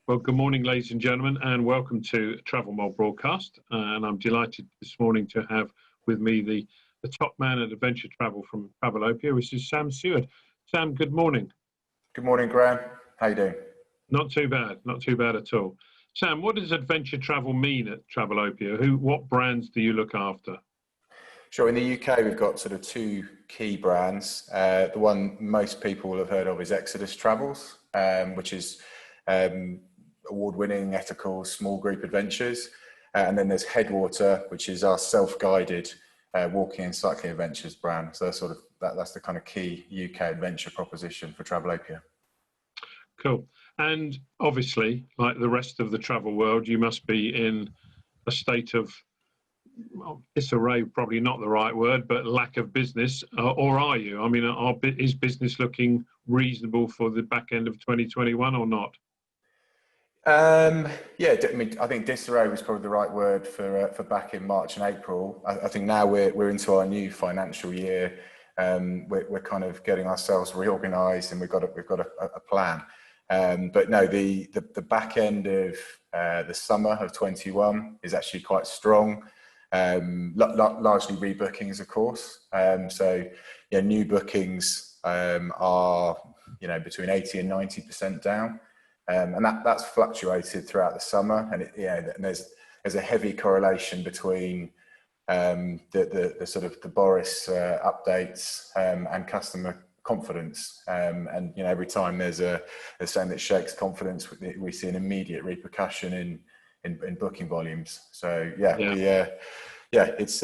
Well, good morning, ladies and gentlemen, and welcome to TravelMole broadcast. And I'm delighted this morning to have with me the top man at adventure travel from Travelopia, which is Sam Seward. Sam, good morning. Good morning, Graham. How you doing? Not too bad at all. Sam, what does adventure travel mean at Travelopia? What brands do you look after? Sure. In the UK, we've got sort of two key brands. The one most people will have heard of is Exodus Travels, which is award-winning, ethical, small group adventures. And then there's Headwater, which is our self-guided walking and cycling adventures brand. So that's the kind of key UK adventure proposition for Travelopia. Cool. And obviously, like the rest of the travel world, you must be in a state of disarray, probably not the right word, but lack of business, or are you? I mean, is business looking reasonable for the back end of 2021 or not? Yeah, I mean, I think disarray was probably the right word for back in March and April. I think now we're into our new financial year. We're kind of getting ourselves reorganised, and we've got a plan. But no, the back end of the summer of 21 is actually quite strong. Largely rebookings, of course. So yeah, new bookings are between 80 and 90% down. And that's fluctuated throughout the summer, and and there's a heavy correlation between the sort of the Boris updates and customer confidence, and every time there's something that shakes confidence, we see an immediate repercussion in booking volumes. So it's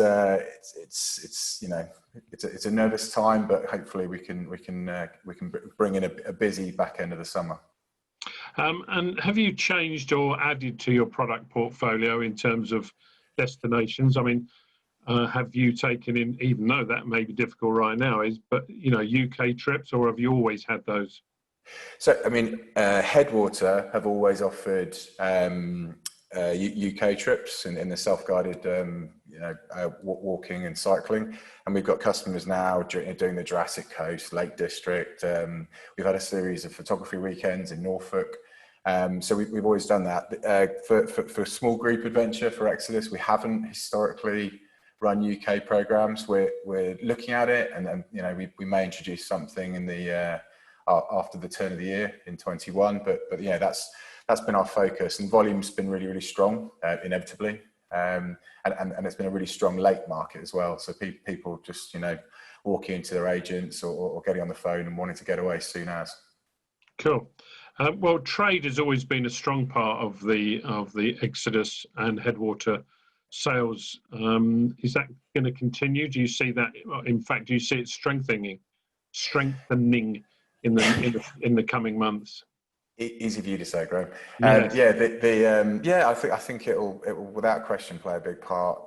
a nervous time, but hopefully we can bring in a busy back end of the summer. And have you changed or added to your product portfolio in terms of destinations? I mean, have you taken in, even though that may be difficult right now, but UK trips, or have you always had those? So, I mean, Headwater have always offered UK trips in the self-guided, walking and cycling, and we've got customers now doing the Jurassic Coast, Lake District. We've had a series of photography weekends in Norfolk, so we've always done that. For small group adventure for Exodus, we haven't historically run UK programs. We're looking at it, and then we may introduce something in the after the turn of the year in 21. But yeah, that's been our focus, and volume's been really, really strong, inevitably. And it's been a really strong late market as well. So people just, walking into their agents or getting on the phone and wanting to get away as soon as. Cool. Well, trade has always been a strong part of the Exodus and Headwater sales. Is that going to continue? Do you see that? In fact, do you see it strengthening in the coming months? Easy for you to say, Graham. Yes. I think it will without question play a big part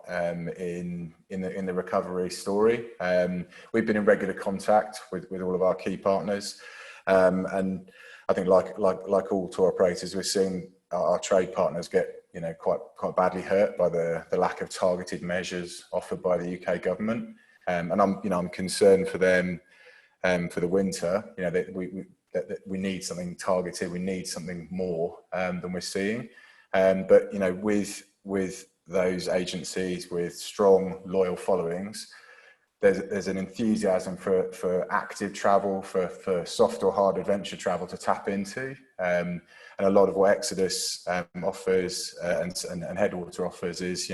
in the recovery story. We've been in regular contact with all of our key partners, and I think like all tour operators, we're seeing our trade partners get quite badly hurt by the lack of targeted measures offered by the UK government, and I'm concerned for them for the winter. That we need something targeted, we need something more than we're seeing. But with those agencies with strong, loyal followings, there's an enthusiasm for active travel, for soft or hard adventure travel to tap into. And a lot of what Exodus offers and Headwater offers is,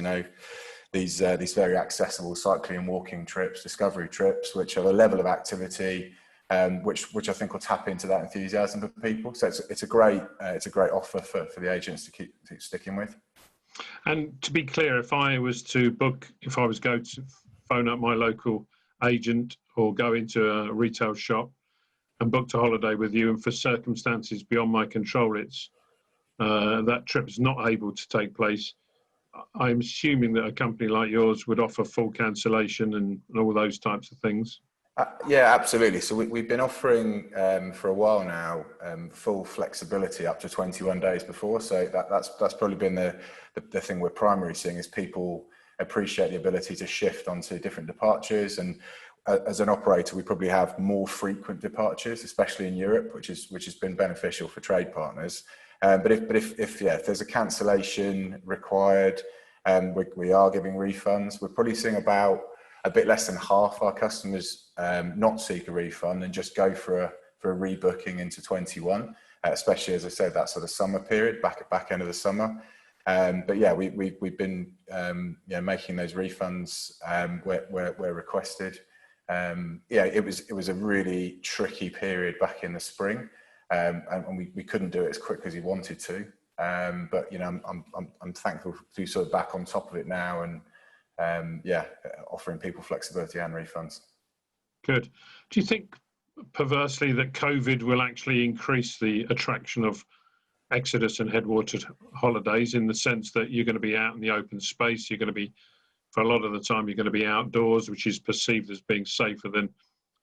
these very accessible cycling and walking trips, discovery trips, which are a level of activity which I think will tap into that enthusiasm for people. So it's a great offer for the agents to keep sticking with. And to be clear, if I was going to phone up my local agent or go into a retail shop and booked a holiday with you, and for circumstances beyond my control, that trip is not able to take place, I'm assuming that a company like yours would offer full cancellation and all those types of things. Yeah, absolutely. So we've been offering for a while now full flexibility up to 21 days before. So that's probably been the thing we're primarily seeing, is people appreciate the ability to shift onto different departures. And as an operator, we probably have more frequent departures, especially in Europe, which has been beneficial for trade partners. If there's a cancellation required, we are giving refunds. We're probably seeing about a bit less than half our customers not seek a refund and just go for a rebooking into 21, especially, as I said, that sort of summer period, back end of the summer. But yeah, we've been making those refunds where requested. It was a really tricky period back in the spring, and we couldn't do it as quick as we wanted to. But I'm thankful to be sort of back on top of it now, and offering people flexibility and refunds. Good. Do you think, perversely, that COVID will actually increase the attraction of Exodus and Headwater holidays, in the sense that you're going to be out in the open space, you're going to be, for a lot of the time, you're going to be outdoors, which is perceived as being safer than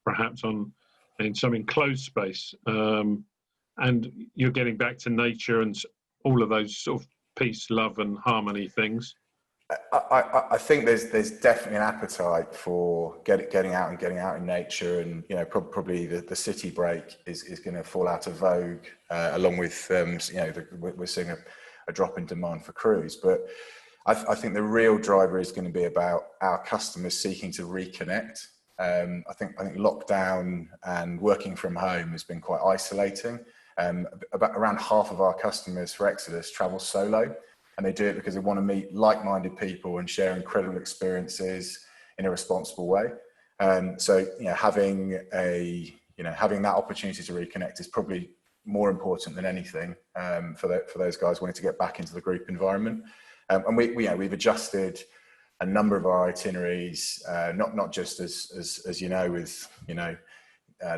perhaps in some enclosed space, and you're getting back to nature and all of those sort of peace, love and harmony things? I think there's definitely an appetite for getting out in nature, and probably the city break is going to fall out of vogue, along with we're seeing a drop in demand for cruise. But I think the real driver is going to be about our customers seeking to reconnect. I think lockdown and working from home has been quite isolating. Around half of our customers for Exodus travel solo. And they do it because they want to meet like-minded people and share incredible experiences in a responsible way. So having that opportunity to reconnect is probably more important than anything for those guys wanting to get back into the group environment. And we've adjusted a number of our itineraries, not just as with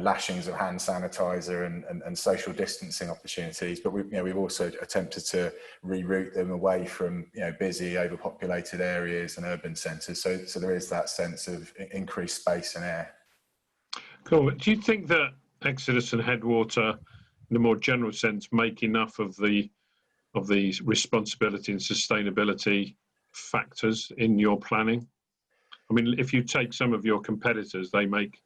lashings of hand sanitizer and social distancing opportunities, but we've also attempted to reroute them away from busy, overpopulated areas and urban centres. So there is that sense of increased space and air. Cool. Do you think that Exodus and Headwater, in a more general sense, make enough of the responsibility and sustainability factors in your planning? I mean, if you take some of your competitors, they make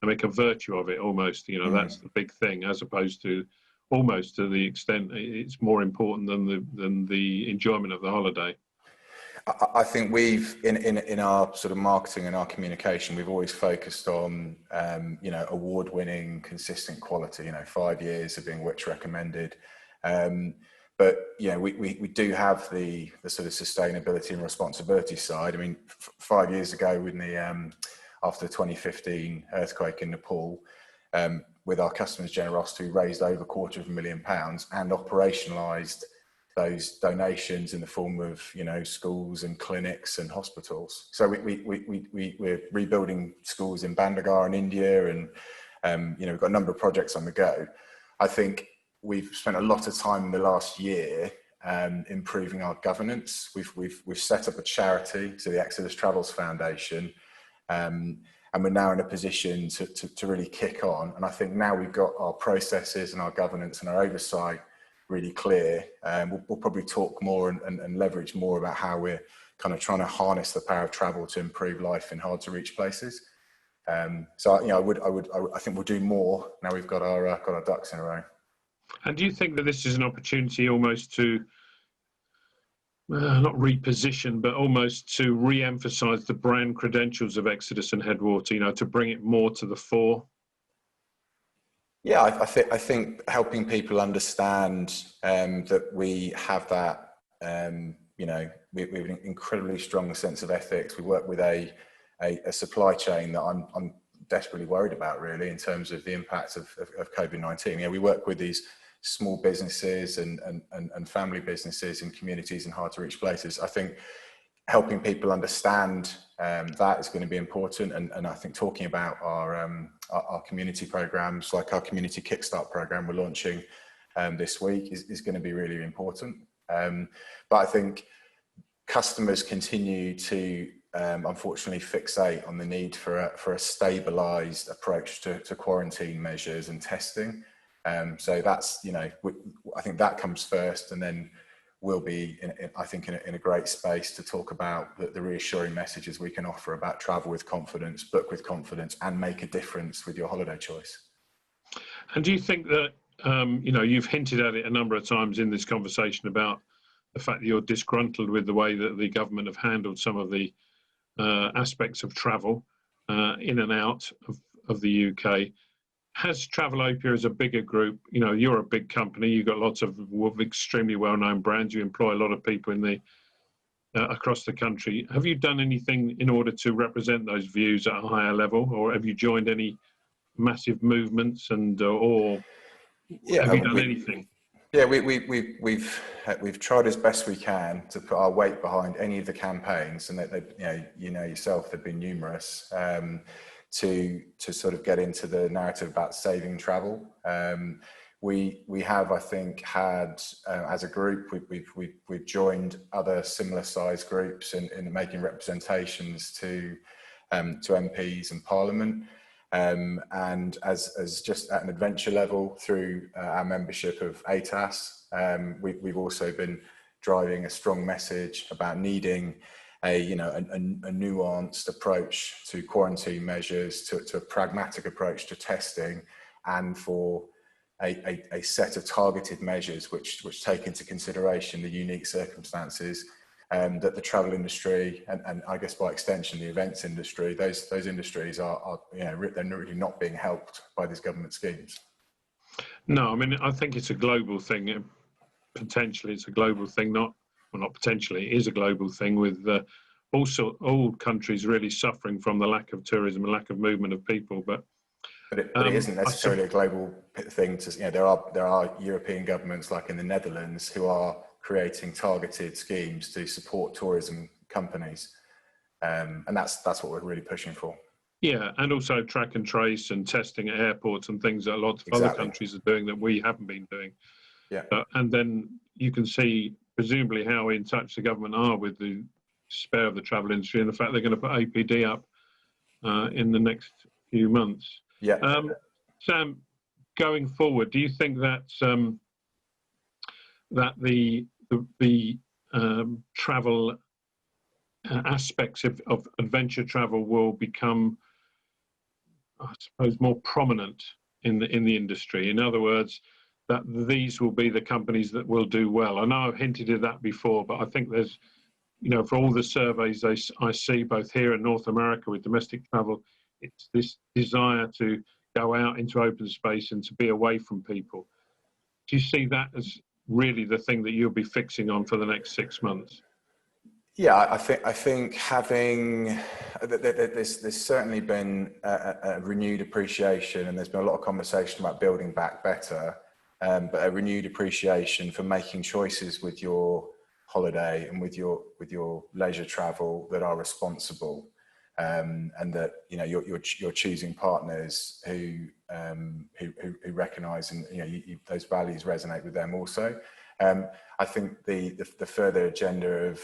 a virtue of it almost. That's the big thing, as opposed to almost to the extent it's more important than the enjoyment of the holiday. I think we've in our sort of marketing and our communication, we've always focused on award-winning, consistent quality. 5 years of being which recommended. But we do have the sort of sustainability and responsibility side. I mean, 5 years ago, after the 2015 earthquake in Nepal, with our customers' generosity, we raised over £250,000 and operationalised those donations in the form of schools and clinics and hospitals. So we're rebuilding schools in Bandagar in India, and we've got a number of projects on the go. I think we've spent a lot of time in the last year improving our governance. We've set up a charity, so the Exodus Travels Foundation. And we're now in a position to really kick on. And I think now we've got our processes and our governance and our oversight really clear. We'll probably talk more and leverage more about how we're kind of trying to harness the power of travel to improve life in hard to reach places. So I think we'll do more now we've got our ducks in a row. And do you think that this is an opportunity almost to not reposition, but almost to re-emphasize the brand credentials of Exodus and Headwater, to bring it more to the fore? Yeah, I think helping people understand that we have that, we have an incredibly strong sense of ethics. We work with a supply chain that I'm desperately worried about, really, in terms of the impact of COVID-19. We work with these small businesses and family businesses in communities in hard to reach places. I think helping people understand that is going to be important, and I think talking about our community programs, like our community kickstart program we're launching this week, is going to be really important. But I think customers continue to unfortunately fixate on the need for a stabilized approach to quarantine measures and testing. So that's, I think that comes first, and then we'll be, in a great space to talk about the reassuring messages we can offer about travel with confidence, book with confidence, and make a difference with your holiday choice. And do you think that you know, you've hinted at it a number of times in this conversation about the fact that you're disgruntled with the way that the government have handled some of the aspects of travel in and out of the UK. Has Travelopia as a bigger group, you know, you're a big company, you've got lots of extremely well-known brands, you employ a lot of people in the across the country. Have you done anything in order to represent those views at a higher level, or have you joined any massive movements and or have you done anything? Yeah, we've tried as best we can to put our weight behind any of the campaigns, and you know yourself, they've been numerous, to sort of get into the narrative about saving travel. We have, I think, had as a group, we've joined other similar sized groups in making representations to MPs and Parliament. And as just at an adventure level through our membership of ATAS, we've also been driving a strong message about needing a nuanced approach to quarantine measures, to a pragmatic approach to testing, and for a set of targeted measures which take into consideration the unique circumstances that the travel industry and I guess by extension the events industry, those industries are they're really not being helped by these government schemes. No, I mean, I think it's a global thing. Potentially, it's a global thing. Not potentially, it is a global thing with also all countries really suffering from the lack of tourism and lack of movement of people. But it isn't necessarily a global thing. There are European governments like in the Netherlands who are creating targeted schemes to support tourism companies, and that's what we're really pushing for. Yeah, and also track and trace and testing at airports and things that a lot of other countries are doing that we haven't been doing. Yeah, and then you can see presumably how in touch the government are with the despair of the travel industry and the fact they're going to put APD up in the next few months. Yeah. Sam, going forward, do you think that that the travel aspects of adventure travel will become, I suppose, more prominent in the industry? In other words, that these will be the companies that will do well. I know I've hinted at that before, but I think there's, for all the surveys I see both here in North America with domestic travel, it's this desire to go out into open space and to be away from people. Do you see that as really the thing that you'll be fixing on for the next 6 months? Yeah, I think having there's certainly been a renewed appreciation, and there's been a lot of conversation about building back better, but a renewed appreciation for making choices with your holiday and with your leisure travel that are responsible, and that you're choosing partners who recognise and those values resonate with them also. I think the further agenda of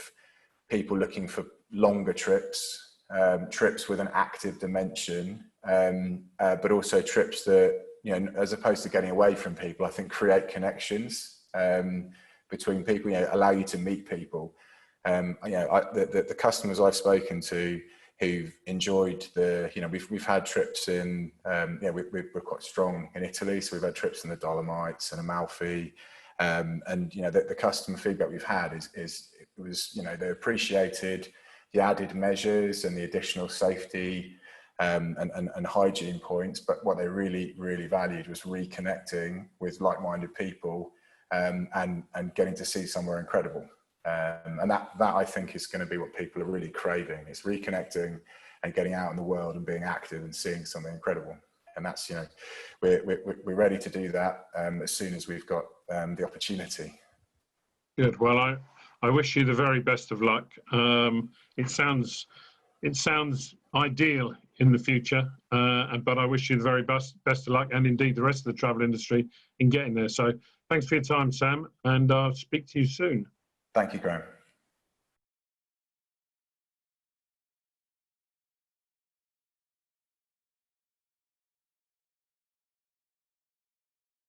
people looking for longer trips, trips with an active dimension, but also trips that, as opposed to getting away from people, I think create connections between people, allow you to meet people. The customers I've spoken to who've enjoyed we've had trips in, we're quite strong in Italy, so we've had trips in the Dolomites and Amalfi, and the customer feedback we've had is they appreciated the added measures and the additional safety and hygiene points, but what they really valued was reconnecting with like-minded people and getting to see somewhere incredible. And that I think is going to be what people are really craving. It's reconnecting and getting out in the world and being active and seeing something incredible. And that's, we're ready to do that as soon as we've got the opportunity. Good. Well, I wish you the very best of luck. It sounds ideal in the future, but I wish you the very best of luck, and indeed the rest of the travel industry in getting there. So thanks for your time, Sam, and I'll speak to you soon. Thank you, Graham.